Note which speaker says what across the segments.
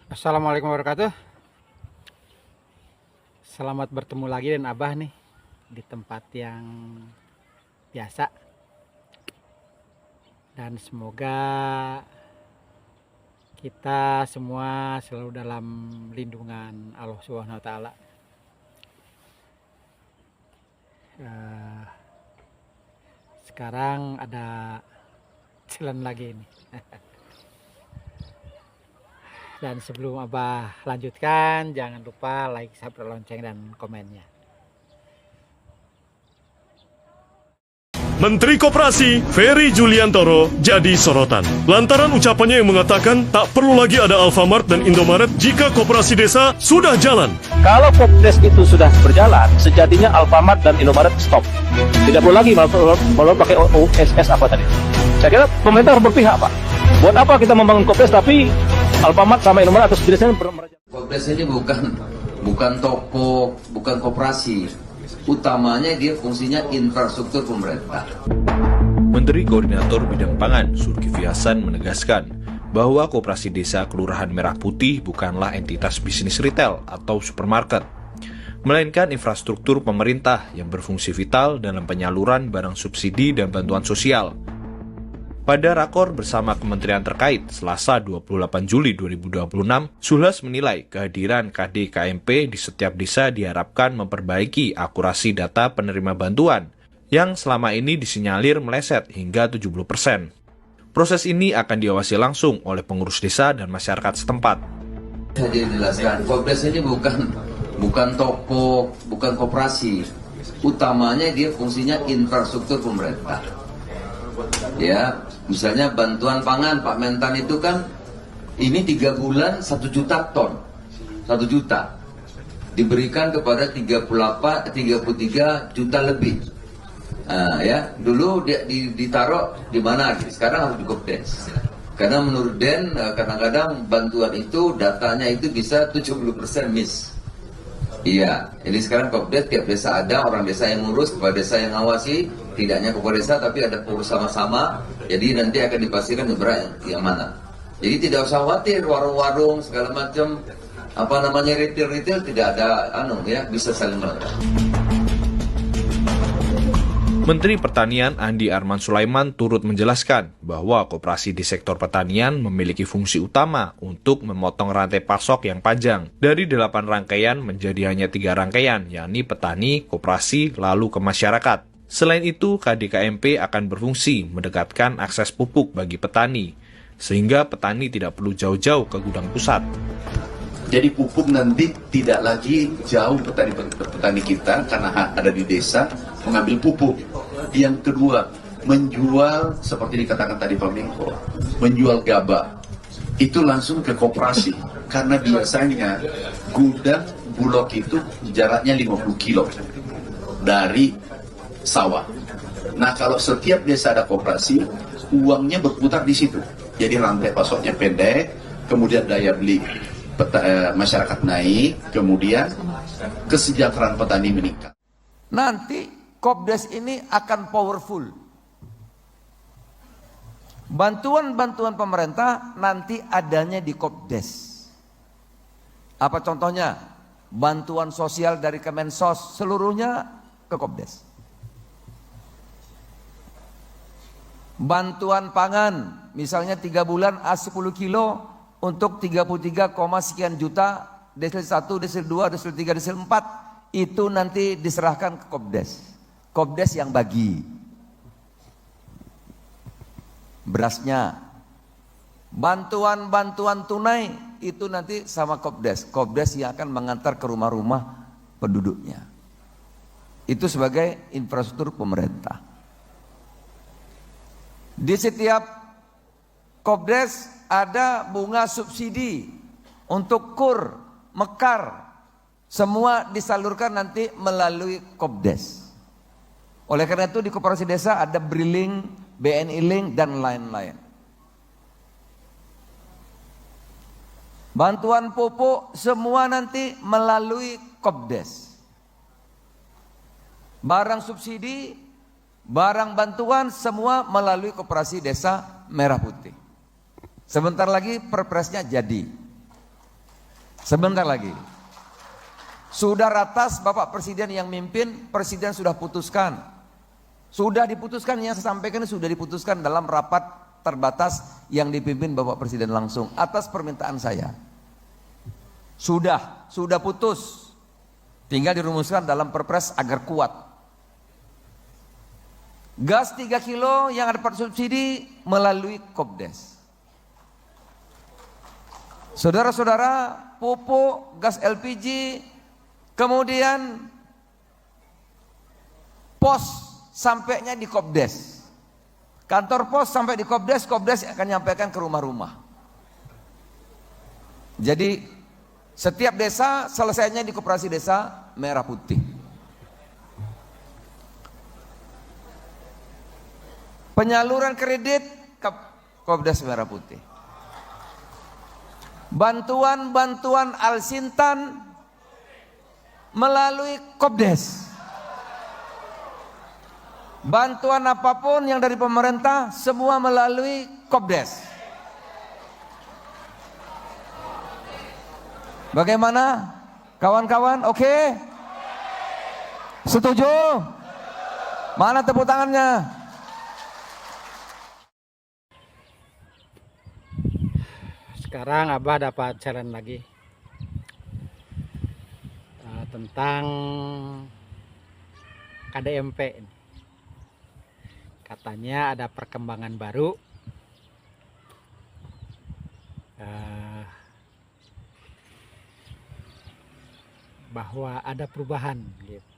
Speaker 1: Assalamualaikum warahmatullahi wabarakatuh. Selamat bertemu lagi dengan Abah nih di tempat yang biasa, dan semoga kita semua selalu dalam lindungan Allah Subhanahu wa taala. Sekarang ada jalan lagi nih. Dan sebelum Abah lanjutkan, jangan lupa like, subscribe, lonceng, dan komennya.
Speaker 2: Menteri Koperasi Ferry Juliantoro jadi sorotan. Lantaran ucapannya yang mengatakan tak perlu lagi ada Alfamart dan Indomaret jika koperasi desa sudah jalan.
Speaker 3: Kalau Kopdes itu sudah berjalan, sejatinya Alfamart dan Indomaret stop. Tidak perlu lagi mau pakai OSS apa tadi. Saya kira pemerintah harus berpihak, Pak. Buat apa kita membangun Kopdes tapi Alfamart sama Indomaret atau sejenisnya
Speaker 4: Kopdes ini bukan toko, bukan koperasi. Utamanya dia fungsinya infrastruktur pemerintah.
Speaker 5: Menteri Koordinator Bidang Pangan Zulkifli Hasan menegaskan bahwa Koperasi Desa Kelurahan Merah Putih bukanlah entitas bisnis retail atau supermarket, melainkan infrastruktur pemerintah yang berfungsi vital dalam penyaluran barang subsidi dan bantuan sosial. Pada rakor bersama kementerian terkait Selasa 28 Juli 2026, Zulhas menilai kehadiran KD-KMP di setiap desa diharapkan memperbaiki akurasi data penerima bantuan yang selama ini disinyalir meleset hingga 70%. Proses ini akan diawasi langsung oleh pengurus desa dan masyarakat setempat.
Speaker 4: Saya dijelaskan, Kopdes ini bukan toko, bukan koperasi. Utamanya dia fungsinya infrastruktur pemerintah. Ya, misalnya bantuan pangan Pak Mentan itu kan ini 3 bulan 1 juta ton, 1 juta diberikan kepada 33 juta lebih. Ya, dulu ditaruh di mana? Sekarang harus di Kopdes. Karena menurut Den kadang-kadang bantuan itu datanya itu bisa 70% miss. Iya, jadi sekarang Kopdes tiap desa ada orang desa yang ngurus, kepala desa yang ngawasi, tidak hanya kepala desa tapi ada pengurus sama-sama. Jadi nanti akan dipastikan yang mana. Jadi tidak usah khawatir warung-warung segala macam retail tidak ada bisa saling melengkapi.
Speaker 5: Menteri Pertanian Andi Arman Sulaiman turut menjelaskan bahwa koperasi di sektor pertanian memiliki fungsi utama untuk memotong rantai pasok yang panjang dari 8 rangkaian menjadi hanya 3 rangkaian, yakni petani, koperasi, lalu ke masyarakat. Selain itu, KDKMP akan berfungsi mendekatkan akses pupuk bagi petani, sehingga petani tidak perlu jauh-jauh ke gudang pusat.
Speaker 6: Jadi pupuk nanti tidak lagi jauh petani kita karena ada di desa mengambil pupuk. Yang kedua, menjual seperti dikatakan tadi Pak Menko, menjual gabah itu langsung ke koperasi karena biasanya gudang Bulog itu jaraknya 50 kilo dari sawah. Nah kalau setiap desa ada koperasi, uangnya berputar di situ. Jadi rantai pasoknya pendek, kemudian daya beli masyarakat naik, kemudian kesejahteraan petani meningkat.
Speaker 7: Nanti Kopdes ini akan powerful. Bantuan-bantuan pemerintah nanti adanya di Kopdes. Apa contohnya? Bantuan sosial dari Kemensos seluruhnya ke Kopdes. Bantuan pangan, misalnya 3 bulan A10 kilo untuk 33, sekian juta, desil 1, desil 2, desil 3, desil 4, itu nanti diserahkan ke Kopdes. Kopdes yang bagi berasnya. Bantuan-bantuan tunai itu nanti sama Kopdes. Kopdes yang akan mengantar ke rumah-rumah penduduknya. Itu sebagai infrastruktur pemerintah. Di setiap Kopdes ada bunga subsidi untuk kur, mekar. Semua disalurkan nanti melalui Kopdes. Oleh karena itu di koperasi desa ada BRI-Link, BNI Link, dan lain-lain. Bantuan pupuk semua nanti melalui Kopdes. Barang subsidi, barang bantuan semua melalui koperasi desa Merah Putih. Sebentar lagi perpresnya jadi. Sebentar lagi. Sudah ratas Bapak Presiden yang mimpin, Presiden sudah putuskan. Sudah diputuskan, yang saya sampaikan sudah diputuskan dalam rapat terbatas yang dipimpin Bapak Presiden langsung atas permintaan saya. Sudah putus. Tinggal dirumuskan dalam perpres agar kuat. Gas 3 kilo yang dapat subsidi melalui Kopdes. Saudara-saudara, pupuk, gas LPG, kemudian pos sampainya di Kopdes. Kantor pos sampai di Kopdes, Kopdes akan nyampaikan ke rumah-rumah. Jadi setiap desa selesainya di Koperasi Desa Merah Putih. Penyaluran kredit ke Kopdes Merah Putih. Bantuan-bantuan Al-Sintan melalui Kopdes. Bantuan apapun yang dari pemerintah semua melalui Kopdes. Bagaimana kawan-kawan? Oke? Setuju? Mana tepuk tangannya?
Speaker 1: Sekarang Abah dapat challenge lagi tentang KDMP. Katanya ada perkembangan baru. Bahwa ada perubahan gitu.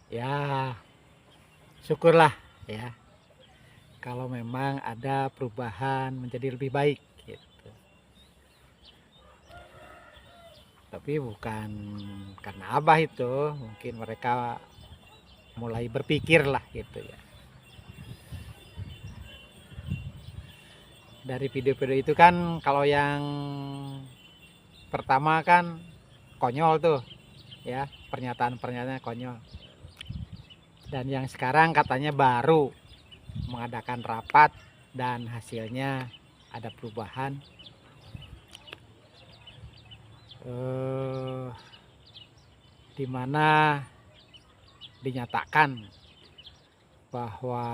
Speaker 1: Ya, syukurlah ya. Kalau memang ada perubahan menjadi lebih baik gitu. Tapi bukan karena Abah itu, mungkin mereka mulai berpikir lah gitu ya. Dari video-video itu kan kalau yang pertama kan konyol tuh ya, pernyataan-pernyataannya konyol. Dan yang sekarang katanya baru mengadakan rapat dan hasilnya ada perubahan. Dimana dinyatakan bahwa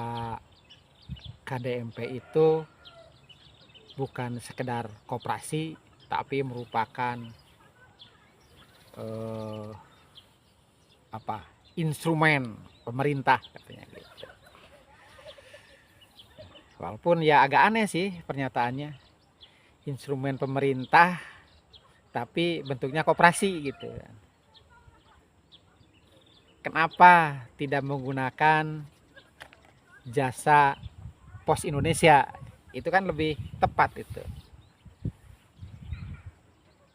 Speaker 1: KDMP itu bukan sekedar koperasi, tapi merupakan instrumen pemerintah katanya gitu. Walaupun ya agak aneh sih pernyataannya, instrumen pemerintah tapi bentuknya koperasi gitu. Kenapa tidak menggunakan jasa Pos Indonesia? Itu kan lebih tepat itu.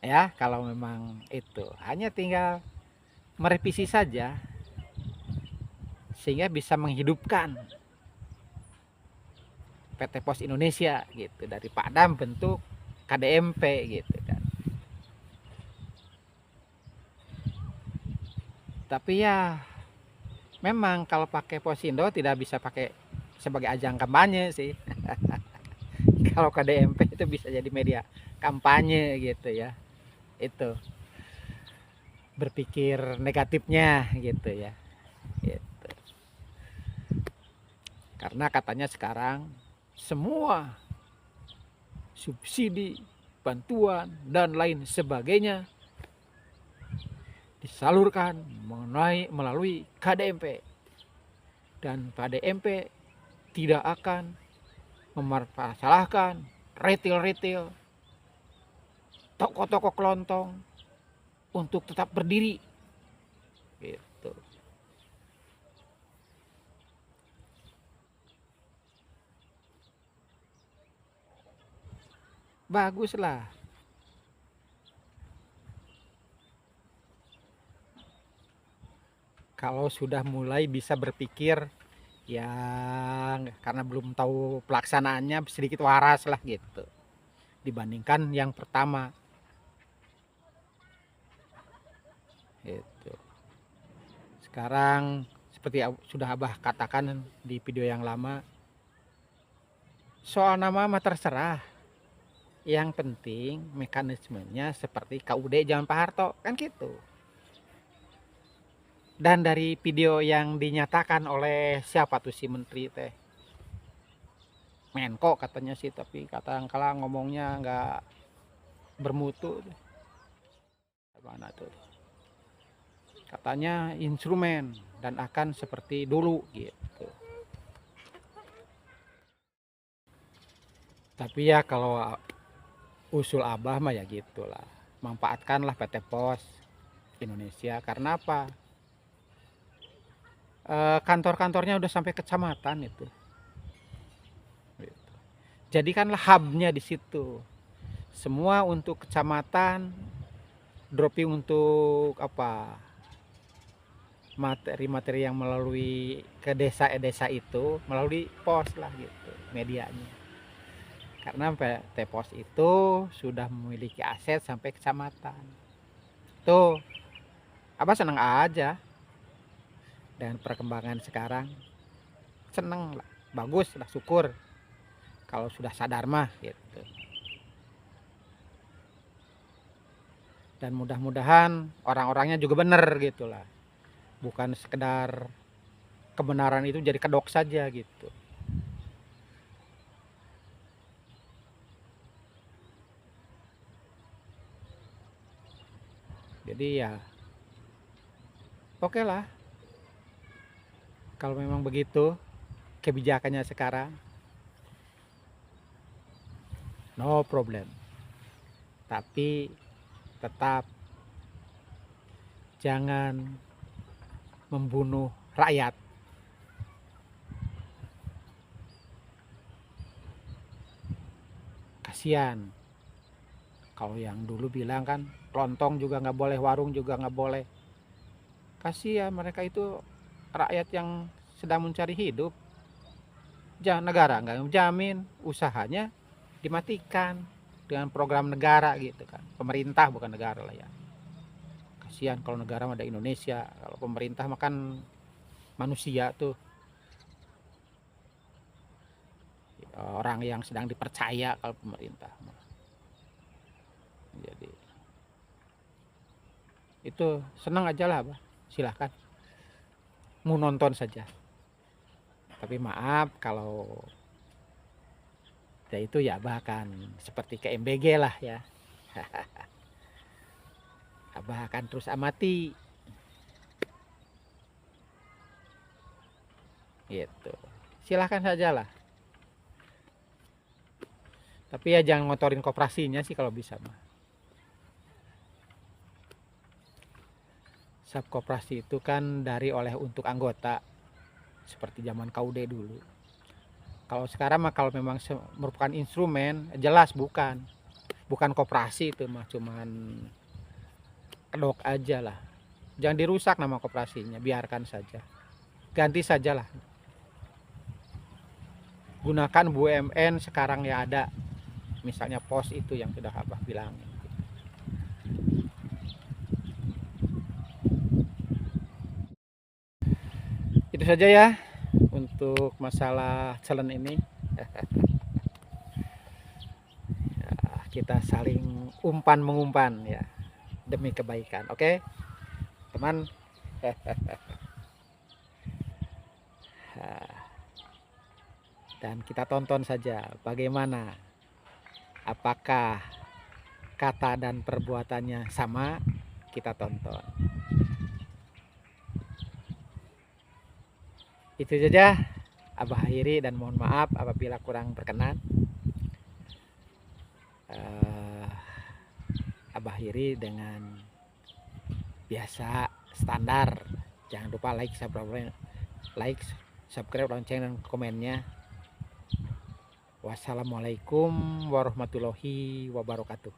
Speaker 1: Ya, kalau memang itu hanya tinggal merevisi saja sehingga bisa menghidupkan PT Pos Indonesia gitu daripada bentuk KDMP gitu kan. Tapi ya memang kalau pakai Posindo tidak bisa pakai sebagai ajang kampanye sih. Kalau KDMP itu bisa jadi media kampanye gitu ya. Itu berpikir negatifnya gitu ya. Gitu. Karena katanya sekarang semua subsidi, bantuan dan lain sebagainya disalurkan melalui KDMP, dan KDMP tidak akan mempermasalahkan retail-retail, toko-toko kelontong untuk tetap berdiri gitu. Baguslah kalau sudah mulai bisa berpikir yang karena belum tahu pelaksanaannya sedikit waras lah gitu dibandingkan yang pertama itu. Sekarang seperti sudah Abah katakan di video yang lama, soal nama mah terserah, Yang penting mekanismenya seperti KUD zaman Pak Harto, kan gitu. Dan dari video yang dinyatakan oleh siapa tuh si menteri teh, Menko katanya sih, tapi kala ngomongnya nggak bermutu. Mana tuh? Katanya instrumen dan akan seperti dulu gitu. Tapi ya kalau usul Abah mah ya gitulah. Manfaatkanlah PT Pos Indonesia, karena apa? Kantor-kantornya udah sampai kecamatan itu. Gitu. Jadikanlah hubnya di situ. Semua untuk kecamatan, dropping untuk apa? Materi-materi yang melalui ke desa-desa itu melalui pos lah gitu medianya. Karena PT Pos itu sudah memiliki aset sampai kecamatan. Tuh, Abah senang aja dengan perkembangan sekarang. Seneng lah, bagus lah, syukur kalau sudah sadar mah gitu. Dan mudah-mudahan orang-orangnya juga bener gitu lah. Bukan sekedar kebenaran itu jadi kedok saja gitu. Jadi ya oke lah kalau memang begitu kebijakannya sekarang, no problem. Tapi tetap jangan membunuh rakyat. Kasihan kalau yang dulu bilang kan lontong juga nggak boleh, warung juga nggak boleh. Kasihan mereka itu rakyat yang sedang mencari hidup. Jangan, negara nggak menjamin, usahanya dimatikan dengan program negara gitu kan. Pemerintah bukan negara lah ya. Kasihan kalau negara ada Indonesia, kalau pemerintah makan manusia tuh. Orang yang sedang dipercaya kalau pemerintah. Jadi itu senang aja lah, Bah. Silahkan mau nonton saja. Tapi maaf kalau ya itu ya bahkan seperti ke MBG lah ya. Abah akan terus amati gitu. Silahkan saja lah. Tapi ya jangan ngotorin koperasinya sih kalau bisa mah. Subkoperasi itu kan dari oleh untuk anggota seperti zaman KUD dulu. Kalau sekarang mah kalau memang merupakan instrumen, jelas bukan koperasi itu mah, cuman kedok aja lah. Jangan dirusak nama koperasinya, biarkan saja. Ganti sajalah. Gunakan BUMN sekarang ya ada. Misalnya pos itu yang sudah Abah bilang. Itu saja ya untuk masalah challenge ini. Ya, kita saling umpan mengumpan ya demi kebaikan. Oke, teman. Dan kita tonton saja bagaimana, apakah kata dan perbuatannya sama. Kita tonton. Itu saja Abah akhiri dan mohon maaf apabila kurang berkenan. Abah akhiri dengan biasa standar. Jangan lupa like, subscribe, lonceng dan komennya. Wassalamualaikum warahmatullahi wabarakatuh.